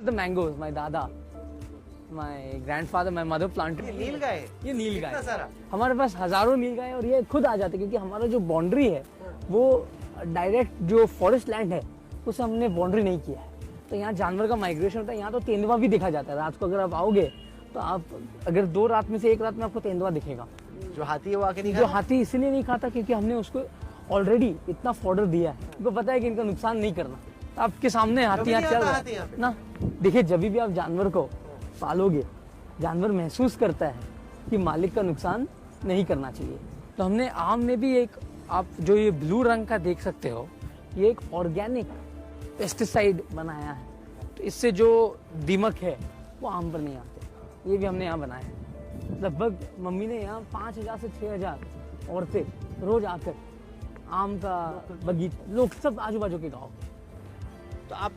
The mangoes, my dada, my grandfather, my mother planted. ये नील गाय, ये नील गाय कितना सारा? हमारे पास हजारों नील गाय और ये खुद आ जाते क्योंकि हमारा जो बाउंड्री है वो डायरेक्ट जो फॉरेस्ट लैंड है उसे हमने बाउंड्री नहीं किया है। तो यहाँ जानवर का माइग्रेशन होता है। यहाँ तो तेंदुआ भी देखा जाता है। रात को अगर आप आओगे तो आप अगर 2 रात में से 1 रात में आपको तेंदुआ दिखेगा। जो हाथी है वो आके नहीं जो हाथी इसलिए नहीं खाता क्योंकि हमने उसको ऑलरेडी इतना फॉर्डर दिया है। उनको पता है कि इनका नुकसान नहीं करना। तो आपके सामने हाथी यहाँ चल रहा है ना। देखिए जब भी आप जानवर को पालोगे जानवर महसूस करता है कि मालिक का नुकसान नहीं करना चाहिए। तो हमने आम में भी एक, आप जो ये ब्लू रंग का देख सकते हो, ये एक ऑर्गेनिक पेस्टिसाइड बनाया है। तो इससे जो दीमक है वो आम पर नहीं आते। ये भी हमने यहाँ बनाया है। लगभग मम्मी ने यहाँ 5000 से 6000 औरतें रोज आकर आम का बगीचा, लोग सब आजू बाजू के गाँव। तो आप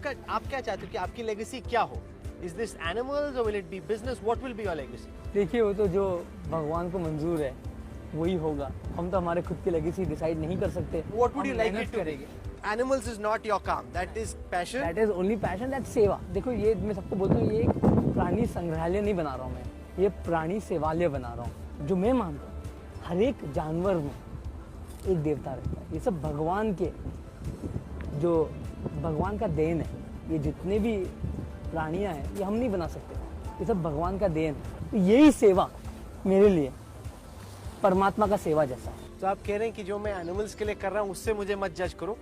क्या चाहते हो कि आपकी लेगेसी क्या हो? इज दिस एनिमल्स और will it be business? What will be your legacy? देखिए वो तो जो भगवान को मंजूर है वही होगा। हम तो हमारे खुद की लेगेसी डिसाइड नहीं कर सकते। What would you like it करेंगे? एनिमल्स इज नॉट योर काम, that is passion. That is only passion, that सेवा। देखो ये मैं सबको बोलता हूँ, ये एक प्राणी संग्रहालय नहीं बना रहा हूँ मैं, ये प्राणी सेवालय बना रहा हूँ। जो मैं मानता हूँ हर एक जानवर में एक देवता रहता है। ये सब भगवान के, जो भगवान का देन है। ये जितने भी प्राणियां हैं ये हम नहीं बना सकते, ये सब भगवान का देन है। तो यही सेवा मेरे लिए परमात्मा का सेवा जैसा है। तो आप कह रहे हैं कि जो मैं एनिमल्स के लिए कर रहा हूँ उससे मुझे मत जज करो।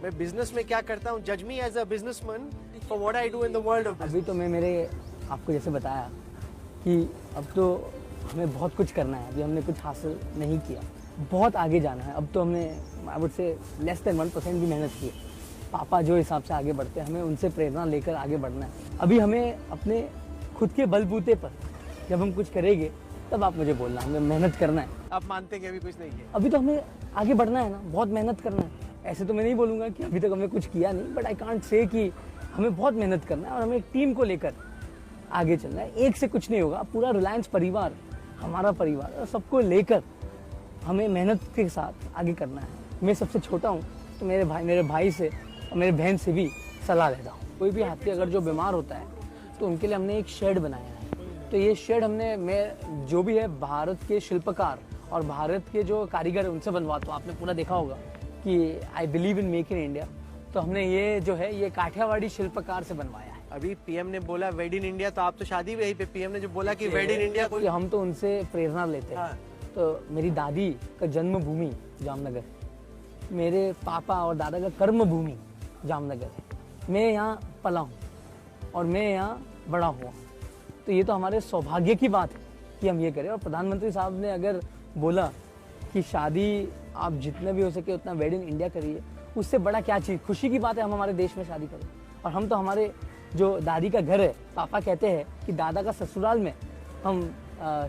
मैं बिजनेस में क्या करता हूँ, जज me as a businessman for what I do in the world of. अभी तो मैं मेरे आपको जैसे बताया कि अब तो हमें बहुत कुछ करना है। अभी हमने कुछ हासिल नहीं किया, बहुत आगे जाना है। अब तो हमने I would say less than 1% भी मेहनत की है। पापा जो हिसाब से आगे बढ़ते हैं हमें उनसे प्रेरणा लेकर आगे बढ़ना है। अभी हमें अपने खुद के बलबूते पर जब हम कुछ करेंगे तब आप मुझे बोलना, हमें मेहनत करना है। आप मानते हैं कि अभी कुछ नहीं किया? अभी तो हमें आगे बढ़ना है ना, बहुत मेहनत करना है। ऐसे तो मैं नहीं बोलूँगा कि अभी तक हमने कुछ किया नहीं, बट आई कांट से कि हमें बहुत मेहनत करना है और हमें एक टीम को लेकर आगे चलना है। एक से कुछ नहीं होगा, पूरा रिलायंस परिवार हमारा परिवार और सबको लेकर हमें मेहनत के साथ आगे करना है। मैं सबसे छोटा हूँ तो मेरे भाई से और मेरे बहन से भी सलाह लेता हूँ। कोई भी हाथी अगर जो बीमार होता है तो उनके लिए हमने एक शेड बनाया है। तो ये शेड मैं जो भी है भारत के शिल्पकार और भारत के जो कारीगर है उनसे बनवाता हूँ। आपने पूरा देखा होगा कि I believe in make in India. तो हमने ये जो है ये काठियावाड़ी शिल्पकार से बनवाया है। अभी पीएम ने बोला वेड इन इंडिया, तो आप तो शादी भी यहीं पे, पीएम ने जो बोला कि वेड इन इंडिया, हम तो उनसे प्रेरणा लेते हैं। तो मेरी दादी का जन्मभूमि जामनगर, मेरे पापा और दादा का कर्म भूमि जामनगर है। मैं यहाँ पला हूँ और मैं यहाँ बड़ा हुआ। तो ये तो हमारे सौभाग्य की बात है कि हम ये करें। और प्रधानमंत्री साहब ने अगर बोला कि शादी आप जितना भी हो सके उतना वेड इन इंडिया करिए, उससे बड़ा क्या चीज़, खुशी की बात है हम हमारे देश में शादी करें। और हम तो हमारे जो दादी का घर है, पापा कहते हैं कि दादा का ससुराल में हम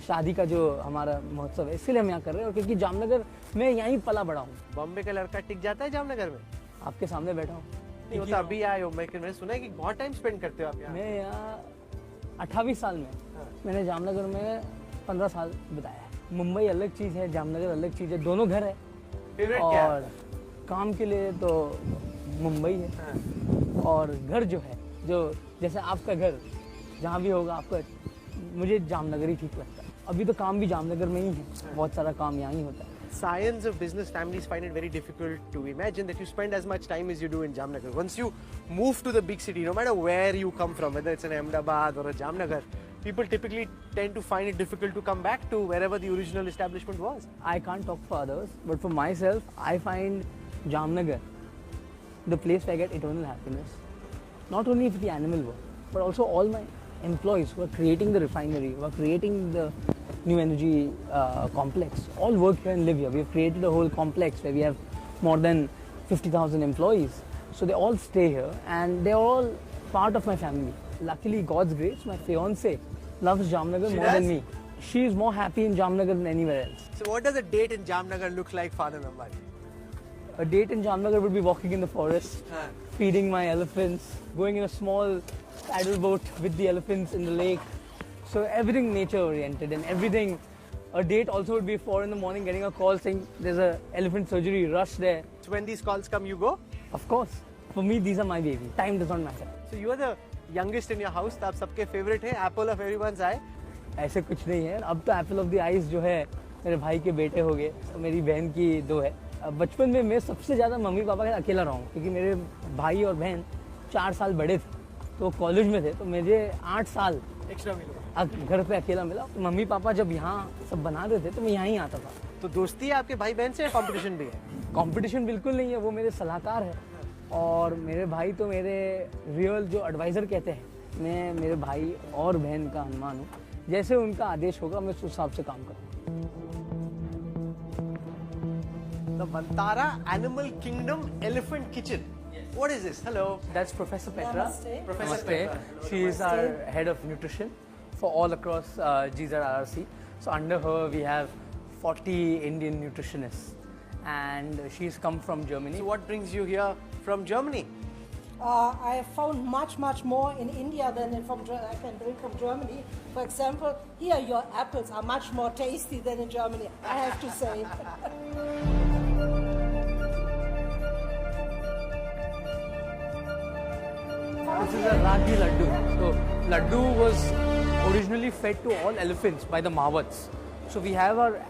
शादी का जो हमारा महोत्सव है, इसलिए हम यहाँ कर रहे हैं। और क्योंकि जामनगर में यहीं पला बड़ा हूँ। बॉम्बे का लड़का टिक जाता है जामनगर में? आपके सामने बैठा हूँ। नहीं होता, अभी आए हो, मैंने सुना है कि बहुत टाइम स्पेंड करते हो आप यहाँ। मैं यहाँ 28 साल में, मैंने जामनगर में 15 साल बिताया है। मुंबई अलग चीज़ है, जामनगर अलग चीज़ है, दोनों घर है। और काम के लिए तो मुंबई है और घर जो है, जो जैसे आपका घर जहाँ भी होगा आपका, मुझे जामनगर ही ठीक लगता है। अभी तो काम भी जामनगर में ही है, बहुत सारा काम यहाँ ही होता है। Scions of business families find it very difficult to imagine that you spend as much time as you do in Jamnagar. Once you move to the big city, no matter where you come from, whether it's an Ahmedabad or a Jamnagar, people typically tend to find it difficult to come back to wherever the original establishment was. I can't talk for others, but for myself, I find Jamnagar the place where I get eternal happiness. Not only for the animal world, but also all my employees who are creating the refinery, who are creating the new energy complex, all work here and live here. We have created a whole complex where we have more than 50,000 employees. So they all stay here and they're all part of my family. Luckily, God's grace, my fiance loves Jamnagar more than me. She is more happy in Jamnagar than anywhere else. So what does a date in Jamnagar look like, Father Ambani? A date in Jamnagar would be walking in the forest, feeding my elephants, going in a small paddle boat with the elephants in the lake. So everything nature oriented and everything. A date also would be 4 in the morning getting a call saying there's a elephant surgery, rush there. So when these calls come, you go? Of course. For me, these are my baby. Time does not matter. So you are the youngest in your house, तो आप सबके favorite है, apple of everyone's eye. ऐसे कुछ नहीं है, अब तो एप्पल ऑफ द आइज जो है मेरे भाई के बेटे हो गए, मेरी बहन की 2 है। अब बचपन में मैं सबसे ज़्यादा मम्मी पापा का अकेला रहा हूँ, क्योंकि मेरे भाई और बहन 4 साल बड़े थे, तो कॉलेज में थे, तो मुझे 8 साल Extra मिलो. घर पे अकेला मिला। तो मम्मी पापा जब यहाँ सब बना रहे थे तो मैं यहाँ ही आता था। तो दोस्ती है आपके भाई बहन से, कंपटीशन भी है? कंपटीशन बिल्कुल नहीं है, वो मेरे सलाहकार है और मेरे भाई तो मेरे रियल जो एडवाइज़र कहते हैं। मैं मेरे भाई और बहन का हनुमान हूँ, जैसे उनका आदेश होगा मैं उस हिसाब से काम करूँगा। The Vantara Animal Kingdom Elephant Kitchen. What is this? Hello. That's Professor Petra. Namaste. Professor Namaste. Petra. She is our head of nutrition for all across GZRRC. So under her we have 40 Indian nutritionists, and she's come from Germany. So what brings you here from Germany? I have found much more in India than I can bring from Germany. For example, here your apples are much more tasty than in Germany, I have to say. This is a ragi laddu. So laddu was originally fed to all elephants by the Mahawats. So we have our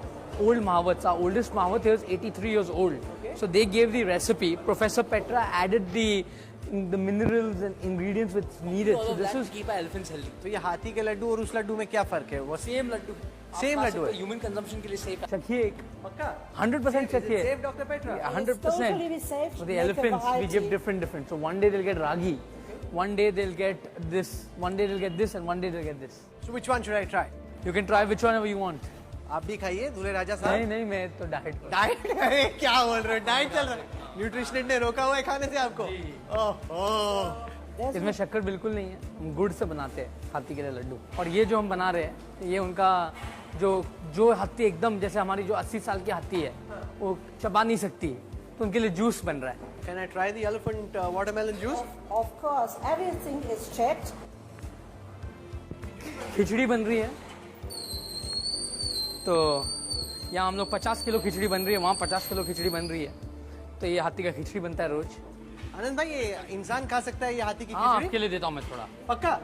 old Mahawats. Our oldest Mahawat is 83 years old. So they gave the recipe. Professor Petra added the minerals and ingredients which needed. So this is keep our elephants healthy. तो ये हाथी के लड्डू और उस लड्डू में क्या फर्क है? वो Same laddu. Same laddu है? Human consumption के लिए safe है. चखिए एक पक्का? 100% चखिए। Save Dr. Petra. Yeah, It's 100%. totally safe. For the Make a elephants, we give variety. different. So one day they'll get ragi, one day they'll get this, one day they'll get this, and one day they'll get this. So which one should I try? You can try which one you want. आप भी खाइए दूल्हे राजा नहीं साहब. नहीं मैं तो diet पर। डाइट? अरे क्या बोल रहे हो? डाइट चल रहा है. न्यूट्रिशनिस्ट ने रोका हुआ है खाने से आपको? ओह. इसमें शक्कर बिल्कुल नहीं है, हम गुड़ से बनाते हैं हाथी के लिए लड्डू। और ये जो हम बना रहे हैं ये उनका जो हाथी एकदम जैसे हमारी जो 80 साल की हाथी है वो चबा नहीं सकती है, तो उनके लिए जूस बन रहा है। Can I try the elephant watermelon juice? Of course, everything is checked. खिचड़ी बन रही है, तो यहाँ हम लोग 50 किलो खिचड़ी बन रही है, वहाँ 50 किलो खिचड़ी बन रही है, तो ये हाथी का खिचड़ी बनता है रोज। आनंद भाई, ये इंसान खा सकता है ये हाथी की हाँ खिचड़ी? आपके लिए देता हूँ मैं थोड़ा। पक्का?